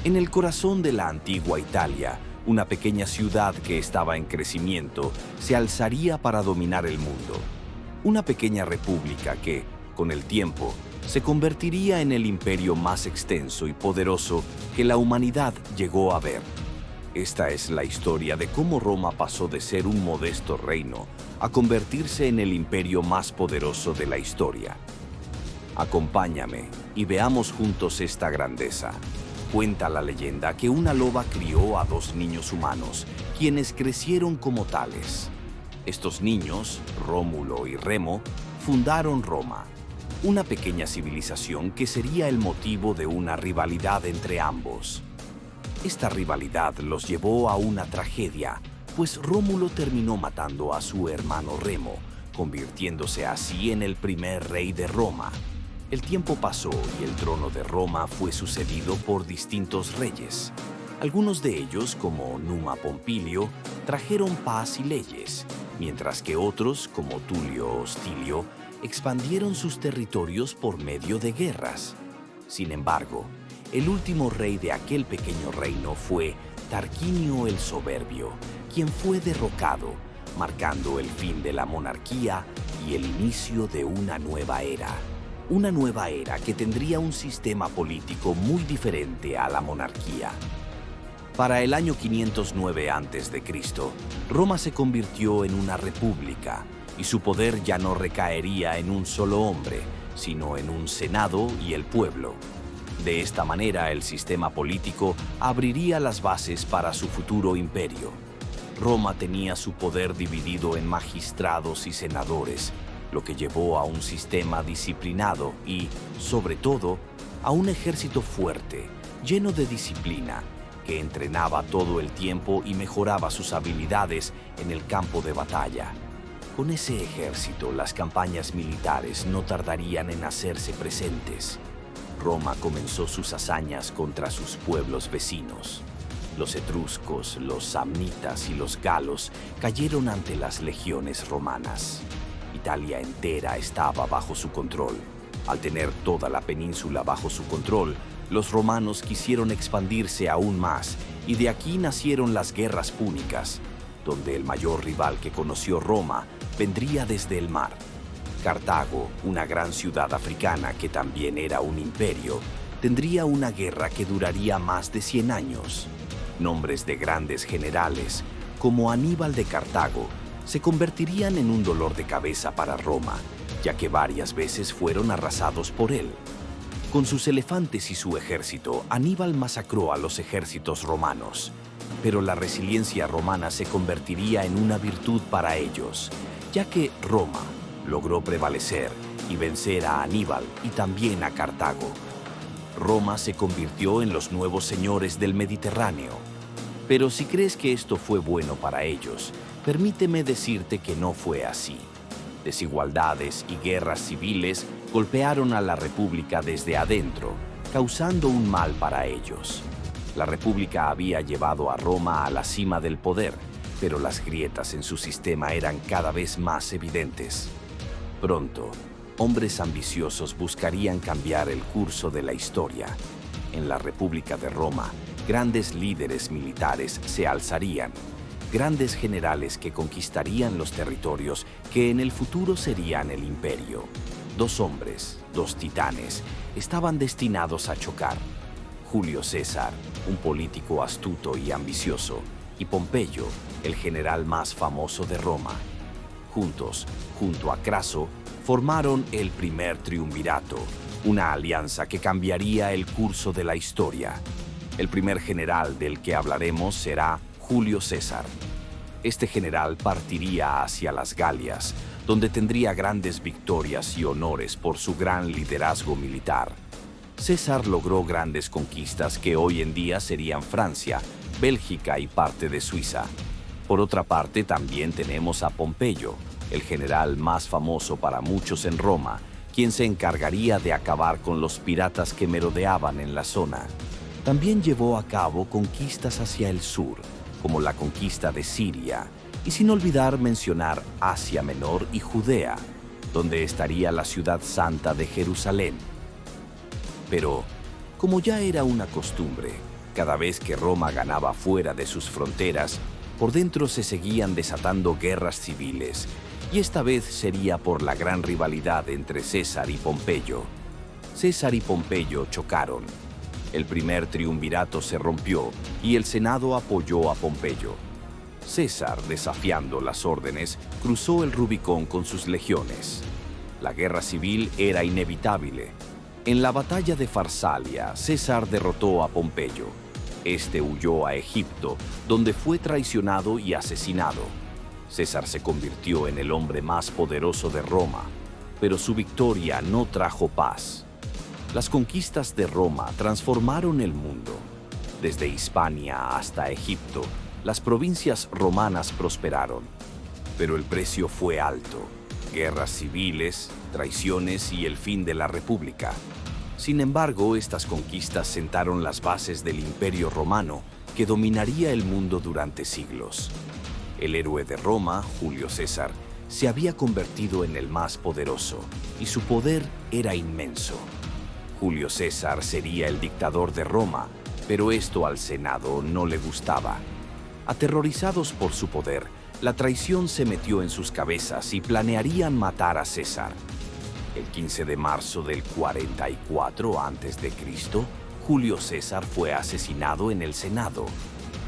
En el corazón de la antigua Italia, una pequeña ciudad que estaba en crecimiento se alzaría para dominar el mundo. Una pequeña república que, con el tiempo, se convertiría en el imperio más extenso y poderoso que la humanidad llegó a ver. Esta es la historia de cómo Roma pasó de ser un modesto reino a convertirse en el imperio más poderoso de la historia. Acompáñame y veamos juntos esta grandeza. Cuenta la leyenda que una loba crió a dos niños humanos, quienes crecieron como tales. Estos niños, Rómulo y Remo, fundaron Roma, una pequeña civilización que sería el motivo de una rivalidad entre ambos. Esta rivalidad los llevó a una tragedia, pues Rómulo terminó matando a su hermano Remo, convirtiéndose así en el primer rey de Roma. El tiempo pasó y el trono de Roma fue sucedido por distintos reyes. Algunos de ellos, como Numa Pompilio, trajeron paz y leyes, mientras que otros, como Tulio Hostilio, expandieron sus territorios por medio de guerras. Sin embargo, el último rey de aquel pequeño reino fue Tarquinio el Soberbio, quien fue derrocado, marcando el fin de la monarquía y el inicio de una nueva era. Una nueva era que tendría un sistema político muy diferente a la monarquía. Para el año 509 a.C., Roma se convirtió en una república y su poder ya no recaería en un solo hombre, sino en un senado y el pueblo. De esta manera, el sistema político abriría las bases para su futuro imperio. Roma tenía su poder dividido en magistrados y senadores, lo que llevó a un sistema disciplinado y, sobre todo, a un ejército fuerte, lleno de disciplina, que entrenaba todo el tiempo y mejoraba sus habilidades en el campo de batalla. Con ese ejército, las campañas militares no tardarían en hacerse presentes. Roma comenzó sus hazañas contra sus pueblos vecinos. Los etruscos, los samnitas y los galos cayeron ante las legiones romanas. Italia entera estaba bajo su control. Al tener toda la península bajo su control, los romanos quisieron expandirse aún más, y de aquí nacieron las guerras púnicas, donde el mayor rival que conoció Roma vendría desde el mar. Cartago, una gran ciudad africana que también era un imperio, tendría una guerra que duraría más de 100 años. Nombres de grandes generales, como Aníbal de Cartago, se convertirían en un dolor de cabeza para Roma, ya que varias veces fueron arrasados por él. Con sus elefantes y su ejército, Aníbal masacró a los ejércitos romanos, pero la resiliencia romana se convertiría en una virtud para ellos, ya que Roma logró prevalecer y vencer a Aníbal y también a Cartago. Roma se convirtió en los nuevos señores del Mediterráneo. Pero si crees que esto fue bueno para ellos, permíteme decirte que no fue así. Desigualdades y guerras civiles golpearon a la República desde adentro, causando un mal para ellos. La República había llevado a Roma a la cima del poder, pero las grietas en su sistema eran cada vez más evidentes. Pronto, hombres ambiciosos buscarían cambiar el curso de la historia. En la República de Roma, grandes líderes militares se alzarían, grandes generales que conquistarían los territorios que en el futuro serían el imperio. Dos hombres, dos titanes, estaban destinados a chocar. Julio César, un político astuto y ambicioso, y Pompeyo, el general más famoso de Roma. Juntos, junto a Craso, formaron el primer triunvirato, una alianza que cambiaría el curso de la historia. El primer general del que hablaremos será Julio César. Este general partiría hacia las Galias, donde tendría grandes victorias y honores por su gran liderazgo militar. César logró grandes conquistas que hoy en día serían Francia, Bélgica y parte de Suiza. Por otra parte, también tenemos a Pompeyo, el general más famoso para muchos en Roma, quien se encargaría de acabar con los piratas que merodeaban en la zona. También llevó a cabo conquistas hacia el sur, como la conquista de Siria, y sin olvidar mencionar Asia Menor y Judea, donde estaría la ciudad santa de Jerusalén. Pero, como ya era una costumbre, Cada vez que Roma ganaba fuera de sus fronteras, por dentro se seguían desatando guerras civiles, y esta vez sería por la gran rivalidad entre César y Pompeyo. César y Pompeyo chocaron. El primer triunvirato se rompió y el Senado apoyó a Pompeyo. César, desafiando las órdenes, cruzó el Rubicón con sus legiones. La guerra civil era inevitable. En la batalla de Farsalia, César derrotó a Pompeyo. Este huyó a Egipto, donde fue traicionado y asesinado. César se convirtió en el hombre más poderoso de Roma, pero su victoria no trajo paz. Las conquistas de Roma transformaron el mundo. Desde Hispania hasta Egipto, las provincias romanas prosperaron. Pero el precio fue alto: guerras civiles, traiciones y el fin de la República. Sin embargo, estas conquistas sentaron las bases del Imperio Romano, que dominaría el mundo durante siglos. El héroe de Roma, Julio César, se había convertido en el más poderoso, y su poder era inmenso. Julio César sería el dictador de Roma, pero esto al Senado no le gustaba. Aterrorizados por su poder, la traición se metió en sus cabezas y planearían matar a César. El 15 de marzo del 44 a.C., Julio César fue asesinado en el Senado.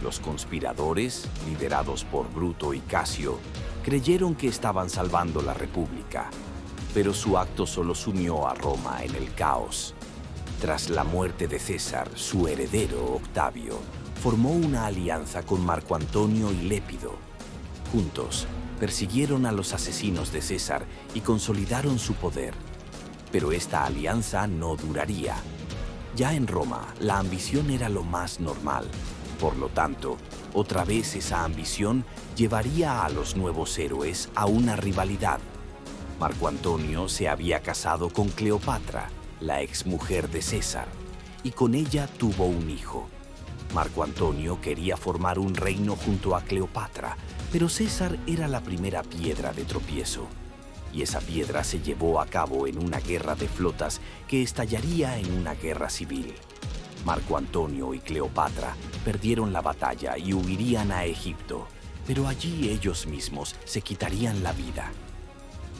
Los conspiradores, liderados por Bruto y Casio, creyeron que estaban salvando la República, pero su acto solo sumió a Roma en el caos. Tras la muerte de César, su heredero, Octavio, formó una alianza con Marco Antonio y Lépido. Juntos, persiguieron a los asesinos de César y consolidaron su poder. Pero esta alianza no duraría. Ya en Roma, la ambición era lo más normal. Por lo tanto, otra vez esa ambición llevaría a los nuevos héroes a una rivalidad. Marco Antonio se había casado con Cleopatra, la exmujer de César, y con ella tuvo un hijo. Marco Antonio quería formar un reino junto a Cleopatra, pero César era la primera piedra de tropiezo. Y esa piedra se llevó a cabo en una guerra de flotas que estallaría en una guerra civil. Marco Antonio y Cleopatra perdieron la batalla y huirían a Egipto, pero allí ellos mismos se quitarían la vida.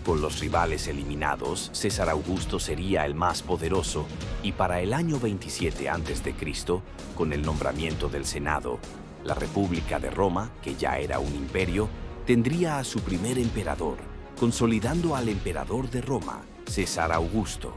Con los rivales eliminados, César Augusto sería el más poderoso, y para el año 27 a.C., con el nombramiento del Senado, la República de Roma, que ya era un imperio, tendría a su primer emperador, consolidando al emperador de Roma, César Augusto.